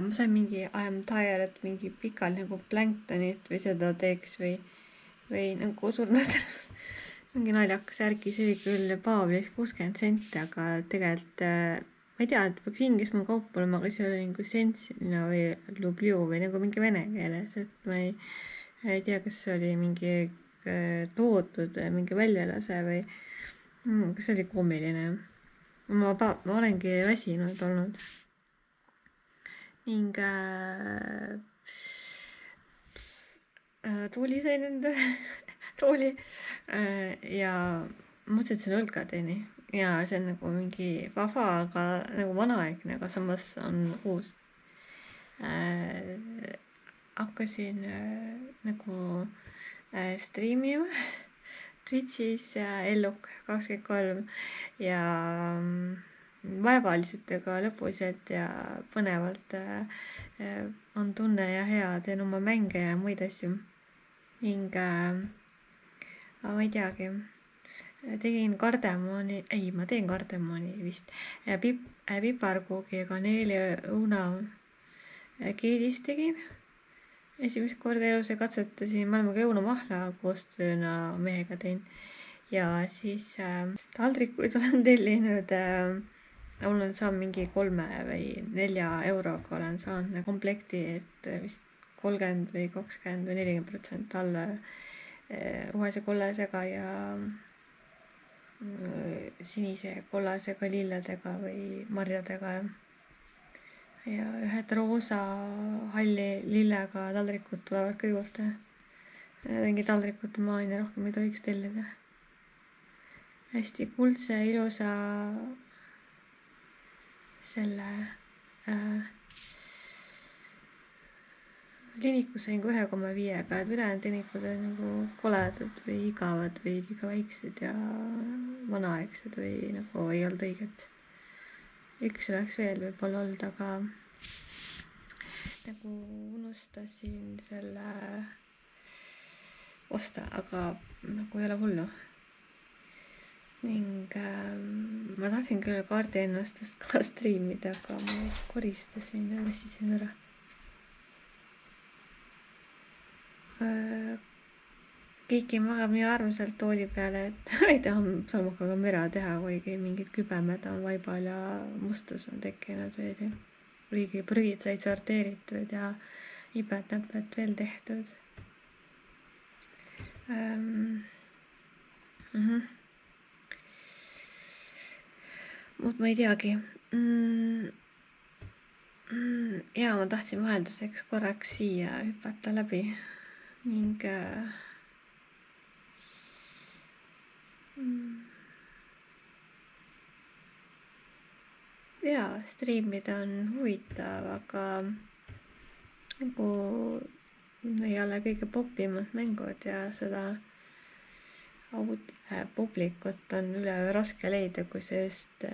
ma sain mingi I am tired mingi pikalt nagu planktonit või seda teeks või nagu surnud mingi naljakas särgi, see oli küll Paavlis 60 senti, aga tegelikult ma ei tea, et peaks Inglismaa kaup olema, aga see oli nagu Sensina või Lubliu või nagu mingi vene keeles, et ma ei tea, kas see oli mingi toodud mingi väljalase või kas see oli koomiline. Ma olengi väsinud olnud ning Tuuli sai nende Tuuli ja mõtlesin, et see on õlgadeni ja see on nagu mingi vahva, aga nagu vanaaegne, aga samas on uus. Hakkasin nagu striimima Twitchis ja Elluk 23 ja vaevaliselt, aga lõpuselt ja põnevalt on tunne ja hea, teen oma mänge ja muid asju ning ma ei teagi, tegin kardemoni, ma teen kardemoni vist, piparkoogi ja kaneeli õuna keedist tegin esimest korda elus ja katsetasin, me oleme ka õunamahla koostööna mehega teinud ja siis taldrikuid olen tellinud, olen saanud mingi 3 või 4 euroga olen saanud komplekti, et vist 30 või 20 või 40% alla rohelise kollasega ja sinise kollasega lilledega või marjadega ja ühed roosa halli lillega taldrikud tulevad ka juurde. Mingi taldrikute maani rohkem ei tohiks tellida. Hästi kuldse ilusa selle liniku sain ka 1,5-ga, et ülejäänud linikud on nagu koledad või igavad või liiga väiksed ja vanaaegsed või nagu ei olnud õiget. Üks oleks veel võib-olla olnud, aga nagu unustasin selle osta, aga nagu ei ole hullu. Ning ma tahtsin küll kaardiennustust ka striimida, aga ma koristasin ja väsisin ära. Keegi magab nii armsalt tooli peale, et ei taha salmukaga müra teha, kuigi mingid kübemed on vaibal ja mustus on tekkinud veidi. Kuigi prügid said sorteeritud ja ibet-näpet veel tehtud. Muud ma ei teagi. Ja ma tahtsin vahelduseks korraks siia hüpata läbi ning striimida on huvitav, aga nagu ei ole kõige popimad mängud ja seda publikut on üleöö raske leida, kui see just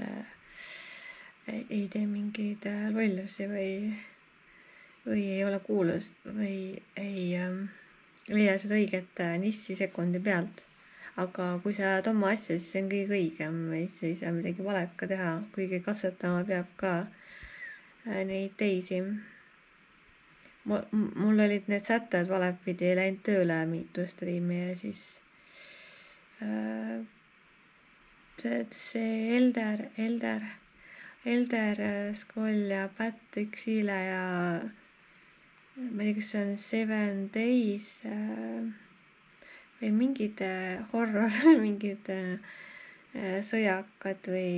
ei tee mingeid lollusi või ei ole kuulus või ei leia seda õiget nissi sekundi pealt. Aga kui sa ajad oma asja, siis see on kõige õigem või siis ei saa midagi valet ka teha, kuigi katsetama peab ka neid teisi. Mul olid need sätted valepidi läinud tööle mitu striimi ja siis see Elder Scroll ja Bat Exile ja ma ei tea, kas see on 7 Days või mingid horror, mingid sõjakad või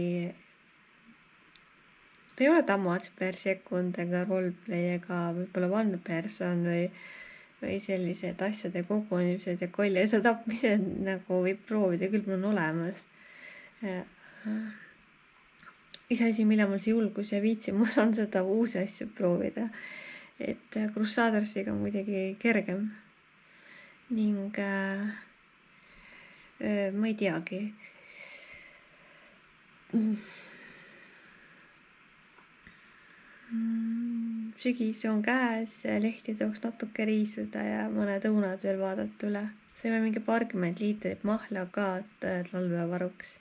ta ei ole Tamats per sekund ega roleplay ega võib-olla one person või sellised asjade kogunemised ja kollide tapmised nagu võib proovida, küll mul on olemas. Iseasi, mille mul see julgus ja viitsimus on seda uusi asju proovida. Et Crusadersiga on muidugi kergem. Ning ma ei teagi. Sügis on käes, lehti tuleks natuke riisuda ja mõned õunad veel vaadata üle. Saime mingi paarkümmend liitrit mahla ka talvevaruks.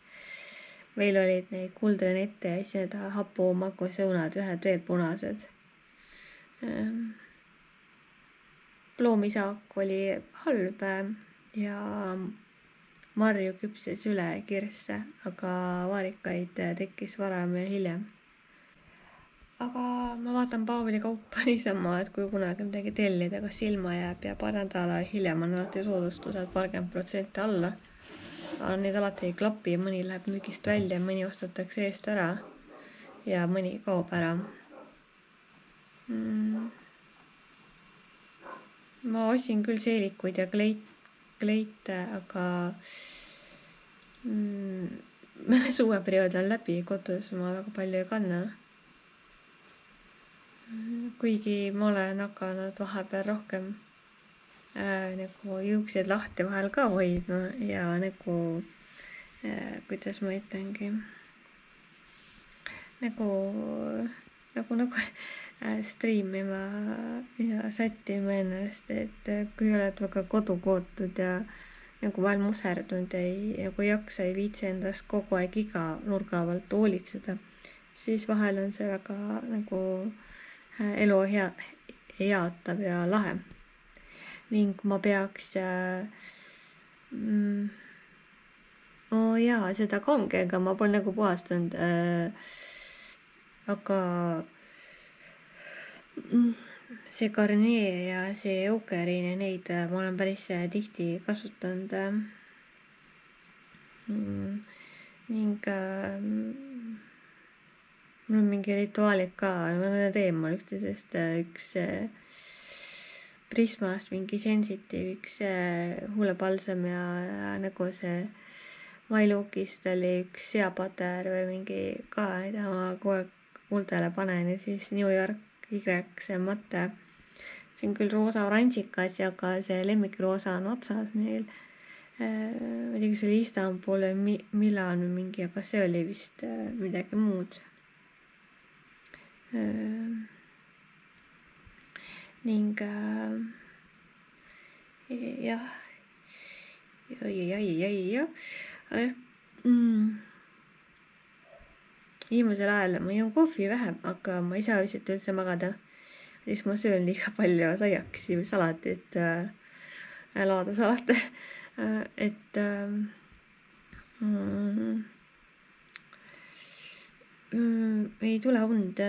Meil olid neid kuldrenette ja siis need hapu makusõunad, ühed veel punased. Ploomisaak oli halb ja marju küpses üle kirsse, aga vaarikaid tekkis varem ja hiljem. Aga ma vaatan Paaveli kaupa niisama, et kui kunagi midagi tellida, kas ilma jääb ja paar nädala hiljem on alati soodustused 30% alla. Aga need alati ei klapi, mõni läheb müügist välja, mõni ostetakse eest ära ja mõni kaob ära. Ma ostsin küll seelikuid ja kleite, aga suveperiood on läbi, kodus ma väga palju ei kanna. Kuigi ma olen hakanud vahepeal rohkem nagu juuksed lahti vahel ka hoidma ja nagu, kuidas ma ütlengi, nagu striimima ja sättima ennast, et kui oled väga kodukootud ja nagu vahel muserdunud nagu ei jaksa, ei viitsi endast kogu aeg iga nurga pealt hoolitseda, siis vahel on see väga nagu elu heatav ja lahe. Ning ma peaks seda kangega ma pole nagu puhastanud, aga see Garnier ja see Eucerin ja neid ma olen päris tihti kasutanud. Ning mul on mingi rituaalid ka, ma teen mul üksteisest üks Prismast mingi Sensitive, üks huulepalsam ja nagu see My Lookist oli üks seapader või mingi ka, mida ma kogu aeg huultele panen ja siis New York Y, see matte. See on küll roosa-oranžikas, aga see lemmikroosa on otsas neil. Ma ei tea, kas oli Istanbul või Milan või mingi, aga see oli vist midagi muud. Ning jah. Viimasel ajal ma joon kohvi vähem, aga ma ei saa lihtsalt üldse magada. Siis ma söön liiga palju saiaksi või salatit, laadasalate, et ei tule und.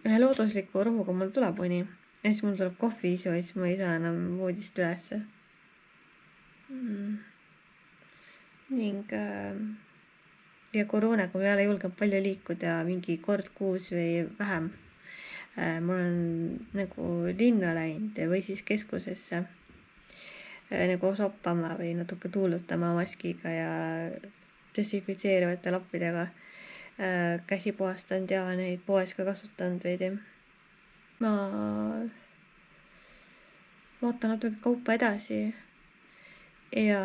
Ühe loodusliku rohuga mul tuleb uni ja siis mul tuleb kohviisu ja siis ma ei saa enam voodist ülesse. Ning ja koroonaga ma ei ole julgenud palju liikuda, mingi kord kuus või vähem. Ma olen nagu linna läinud või siis keskusesse nagu soppama või natuke tuulutama maskiga ja desinfitseerivate lappidega. Käsi puhastanud ja neid poes ka kasutanud veidi. Ma vaatan natuke kaupa edasi ja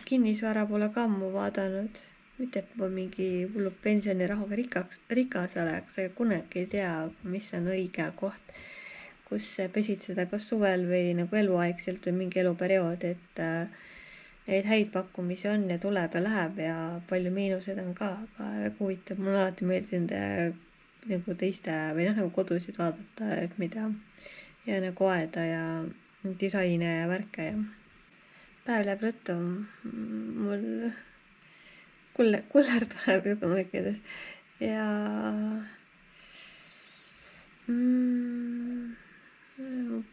kinnisvara pole ka ammu vaadanud. Mitte, et ma mingi hullu pensionirahaga rikas oleks, aga kunagi ei tea, mis on õige koht, kus pesitseda kas suvel või nagu eluaegselt või mingi eluperiood, et neid häid pakkumisi on ja tuleb ja läheb ja palju miinused on ka, aga väga huvitav, mul alati meeldinud nagu teiste või nagu kodusid vaadata, mida ja nagu aeda ja disaine ja värke ja päev läheb ruttu, mul kuller tuleb juba mõeldes ja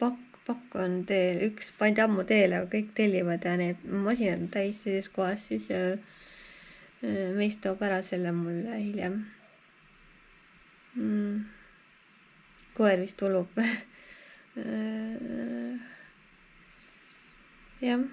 pakk on teel, üks pandi ammu teele, aga kõik tellivad ja need masinad on täis sellises kohas, siis meist toob ära selle mulle hiljem. Koer vist ulub. Jah.